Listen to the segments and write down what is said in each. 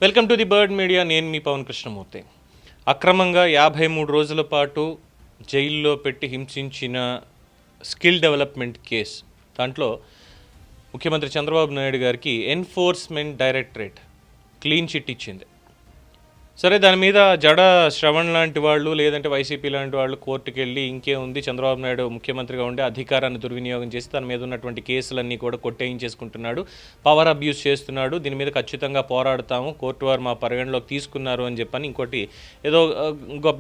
Welcome to the bird media. నేను మీ పవన్ కృష్ణమూర్తి. అక్రమంగా 53 రోజుల పాటు జైల్లో పెట్టి హింసించిన స్కిల్ డెవలప్మెంట్ కేసు, దాంట్లో ముఖ్యమంత్రి చంద్రబాబు నాయుడు గారికి ఎన్ఫోర్స్మెంట్ డైరెక్టరేట్ క్లీన్ చిట్ ఇచ్చింది. సరే, దాని మీద జడ శ్రవణ్ లాంటి వాళ్ళు, లేదంటే వైసీపీ లాంటి వాళ్ళు కోర్టుకు వెళ్ళి ఇంకేముంది, చంద్రబాబు నాయుడు ముఖ్యమంత్రిగా ఉండే అధికారాన్ని దుర్వినియోగం చేసి తన మీద ఉన్నటువంటి కేసులన్నీ కూడా కొట్టేయించేసుకుంటున్నాడు, పవర్ అబ్యూస్ చేస్తున్నాడు, దీని మీద ఖచ్చితంగా పోరాడతాము, కోర్టు వారు మా పరిగణలోకి తీసుకున్నారు అని చెప్పని ఇంకోటి ఏదో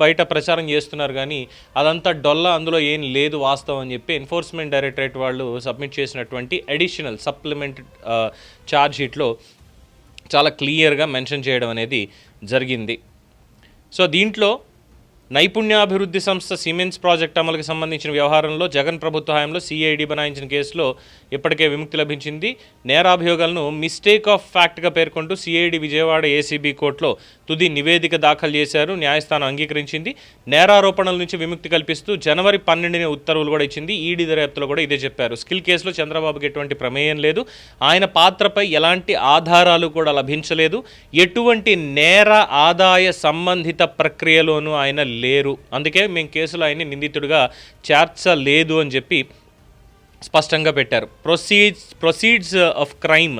బయట ప్రచారం చేస్తున్నారు. కానీ అదంతా డొల్ల, అందులో ఏం లేదు వాస్తవం అని చెప్పి ఎన్ఫోర్స్మెంట్ డైరెక్టరేట్ వాళ్ళు సబ్మిట్ చేసినటువంటి అడిషనల్ సప్లిమెంట్ ఛార్జ్ షీట్లో చాలా క్లియర్గా మెన్షన్ చేయడం అనేది జరిగింది. సో దీంట్లో నైపుణ్యాభివృద్ధి సంస్థ సిమెన్స్ ప్రాజెక్ట్ అమలుకి సంబంధించిన వ్యవహారంలో జగన్ ప్రభుత్వ హయాంలో సిఐడి బనాయించిన కేసులో ఇప్పటికే విముక్తి లభించింది. నేరాభియోగాలను మిస్టేక్ ఆఫ్ ఫ్యాక్ట్గా పేర్కొంటూ సిఐడి విజయవాడ ఏసీబీ కోర్టులో తుది నివేదిక దాఖలు చేశారు. న్యాయస్థానం అంగీకరించింది. నేరారోపణల నుంచి విముక్తి కల్పిస్తూ జనవరి 12న ఉత్తర్వులు కూడా ఇచ్చింది. ఈడీ దర్యాప్తులో కూడా ఇదే చెప్పారు. స్కిల్ కేసులో చంద్రబాబుకి ఎటువంటి ప్రమేయం లేదు, ఆయన పాత్రపై ఎలాంటి ఆధారాలు కూడా లభించలేదు, ఎటువంటి నేర ఆదాయ సంబంధిత ప్రక్రియలోనూ ఆయన లేరు, అందుకే మేము కేసులో ఆయన్ని నిందితుడిగా చేర్చలేదు అని చెప్పి స్పష్టంగా పెట్టారు. ప్రొసీడ్స్ ఆఫ్ క్రైమ్,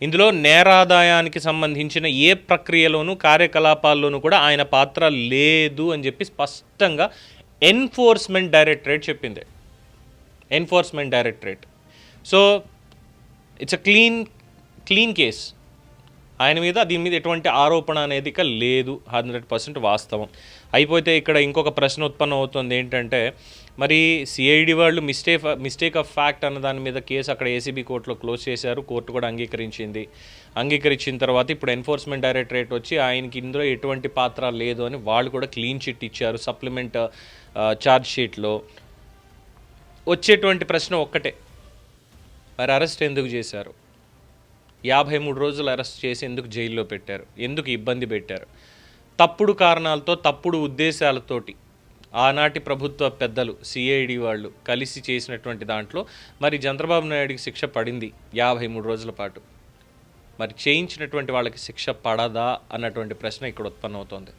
ఇందులో నేరాదాయానికి సంబంధించిన ఏ ప్రక్రియలోనూ కార్యకలాపాల్లోనూ కూడా ఆయన పాత్ర లేదు అని చెప్పి స్పష్టంగా ఎన్ఫోర్స్మెంట్ డైరెక్టరేట్ చెప్పింది. Enforcement directorate. So it's a clean case. ఆయన మీద దీని మీద ఎటువంటి ఆరోపణ అనేది ఇక లేదు, 100% వాస్తవం. అయిపోతే ఇక్కడ ఇంకొక ప్రశ్న ఉత్పన్నం అవుతుంది. ఏంటంటే, మరి సిఐడి వాళ్ళు మిస్టేక్ ఆఫ్ ఫ్యాక్ట్ అన్న దాని మీద కేసు అక్కడ ఏసీబీ కోర్టులో క్లోజ్ చేశారు. కోర్టు కూడా అంగీకరించింది. అంగీకరించిన తర్వాత ఇప్పుడు ఎన్ఫోర్స్మెంట్ డైరెక్టరేట్ వచ్చి ఆయనకి ఇందులో ఎటువంటి పాత్ర లేదు అని వాళ్ళు కూడా క్లీన్ చిట్ ఇచ్చారు సప్లిమెంట్ ఛార్జ్ షీట్లో. వచ్చేటువంటి ప్రశ్న ఒక్కటే, మరి అరెస్ట్ ఎందుకు చేశారు? 53 రోజులు అరెస్ట్ చేసి ఎందుకు జైల్లో పెట్టారు? ఎందుకు ఇబ్బంది పెట్టారు? తప్పుడు కారణాలతో, తప్పుడు ఉద్దేశాలతోటి ఆనాటి ప్రభుత్వ పెద్దలు సిఐడి వాళ్ళు కలిసి చేసినటువంటి దాంట్లో మరి చంద్రబాబు నాయుడికి శిక్ష పడింది 53 రోజుల పాటు. మరి చేయించినటువంటి వాళ్ళకి శిక్ష పడదా అన్నటువంటి ప్రశ్న ఇక్కడ ఉత్పన్నమవుతోంది.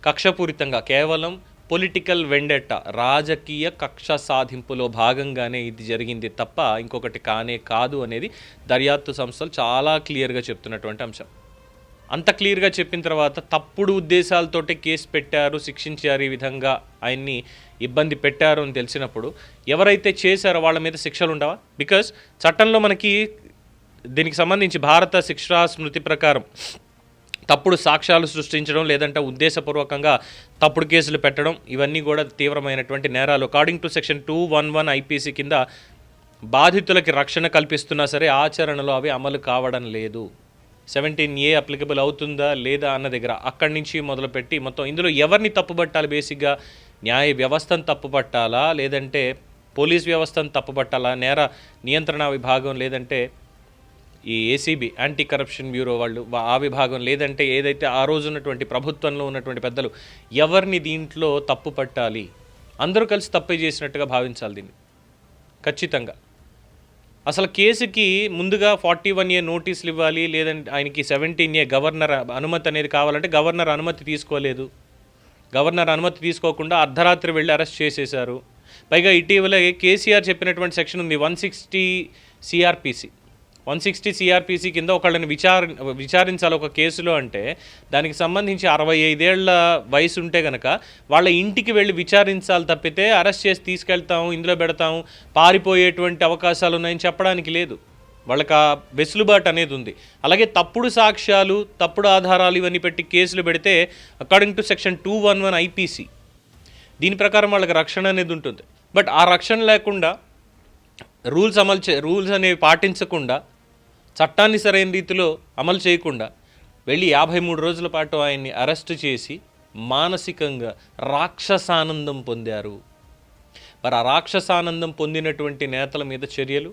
కక్షపూరితంగా కేవలం పొలిటికల్ వెండెట్ట, రాజకీయ కక్ష సాధింపులో భాగంగానే ఇది జరిగింది తప్ప ఇంకొకటి కానే కాదు అనేది దర్యాప్తు సంస్థలు చాలా క్లియర్గా చెప్తున్నటువంటి అంశం. అంత క్లియర్గా చెప్పిన తర్వాత తప్పుడు ఉద్దేశాలతోటి కేసు పెట్టారు, శిక్షించారు, ఈ విధంగా ఆయన్ని ఇబ్బంది పెట్టారు అని తెలిసినప్పుడు ఎవరైతే చేశారో వాళ్ళ మీద శిక్షలు ఉండవా? బికాజ్ చట్టంలో మనకి దీనికి సంబంధించి భారత శిక్షా స్మృతి ప్రకారం తప్పుడు సాక్ష్యాలు సృష్టించడం, లేదంటే ఉద్దేశపూర్వకంగా తప్పుడు కేసులు పెట్టడం, ఇవన్నీ కూడా తీవ్రమైనటువంటి నేరాలు. అకార్డింగ్ టు సెక్షన్ 211 ఐపీసీ కింద బాధితులకి రక్షణ కల్పిస్తున్నా సరే ఆచరణలో అవి అమలు కావడం లేదు. 17A అప్లికబుల్ అవుతుందా లేదా అన్న దగ్గర అక్కడి నుంచి మొదలుపెట్టి మొత్తం ఇందులో ఎవరిని తప్పుపట్టాలి? బేసిక్గా న్యాయ వ్యవస్థను తప్పుపట్టాలా, లేదంటే పోలీస్ వ్యవస్థను తప్పుపట్టాలా, నేర నియంత్రణ విభాగం, లేదంటే ఈ ఏసీబీ యాంటీ కరప్షన్ బ్యూరో వాళ్ళు ఆ విభాగం, లేదంటే ఏదైతే ఆ రోజు ఉన్నటువంటి ప్రభుత్వంలో ఉన్నటువంటి పెద్దలు ఎవరిని దీంట్లో తప్పు పట్టాలి? అందరూ కలిసి తప్పే చేసినట్టుగా భావించాలి దీన్ని ఖచ్చితంగా. అసలు కేసుకి ముందుగా 41A నోటీసులు ఇవ్వాలి, లేదంటే ఆయనకి 17A గవర్నర్ అనుమతి అనేది కావాలంటే గవర్నర్ అనుమతి తీసుకోలేదు. గవర్నర్ అనుమతి తీసుకోకుండా అర్ధరాత్రి వెళ్ళి అరెస్ట్ చేసేశారు. పైగా ఇటీవల కేసీఆర్ చెప్పినటువంటి సెక్షన్ ఉంది 160 సిఆర్పిసి కింద ఒకళ్ళని విచారించాలి ఒక కేసులో అంటే దానికి సంబంధించి 65 ఏళ్ల వయసు ఉంటే కనుక వాళ్ళ ఇంటికి వెళ్ళి విచారించాలి తప్పితే అరెస్ట్ చేసి తీసుకెళ్తాము, ఇందులో పెడతాము, పారిపోయేటువంటి అవకాశాలు ఉన్నాయని చెప్పడానికి లేదు. వాళ్ళకి ఆ వెసులుబాటు అనేది ఉంది. అలాగే తప్పుడు సాక్ష్యాలు, తప్పుడు ఆధారాలు ఇవన్నీ పెట్టి కేసులు పెడితే అకార్డింగ్ టు సెక్షన్ 211 ఐపీసీ దీని ప్రకారం వాళ్ళకి రక్షణ అనేది ఉంటుంది. బట్ ఆ రక్షణ లేకుండా రూల్స్ అనేవి పాటించకుండా, చట్టాన్ని సరైన రీతిలో అమలు చేయకుండా వెళ్ళి 53 రోజుల పాటు ఆయన్ని అరెస్టు చేసి మానసికంగా రాక్షసానందం పొందారు. మరి ఆ రాక్షసానందం పొందినటువంటి నేతల మీద చర్యలు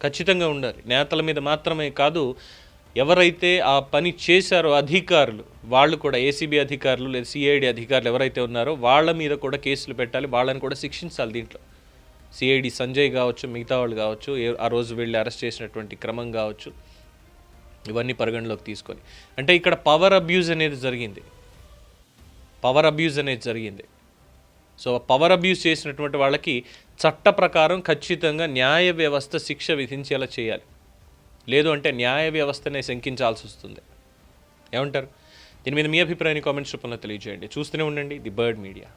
ఖచ్చితంగా ఉండాలి. నేతల మీద మాత్రమే కాదు, ఎవరైతే ఆ పని చేశారో అధికారులు, వాళ్ళు కూడా ఏసీబీ అధికారులు లేదా సిఐడి అధికారులు ఎవరైతే ఉన్నారో వాళ్ళ మీద కూడా కేసులు పెట్టాలి, వాళ్ళని కూడా శిక్షించాలి. దీంట్లో సిఐడి సంజయ్ కావచ్చు, మిగతా వాళ్ళు కావచ్చు, ఆ రోజు వెళ్ళి అరెస్ట్ చేసినటువంటి క్రమం కావచ్చు, ఇవన్నీ పరిగణలోకి తీసుకొని అంటే ఇక్కడ పవర్ అబ్యూజ్ అనేది జరిగింది. సో పవర్ అబ్యూజ్ చేసినటువంటి వాళ్ళకి చట్ట ప్రకారం ఖచ్చితంగా న్యాయ వ్యవస్థ శిక్ష విధించేలా చేయాలి. లేదు అంటే న్యాయ వ్యవస్థనే శంకించాల్సి వస్తుంది. ఏమంటారు? దీని మీద మీ అభిప్రాయాన్ని కామెంట్స్ రూపంలో తెలియజేయండి. చూస్తూనే ఉండండి ది బర్డ్ మీడియా.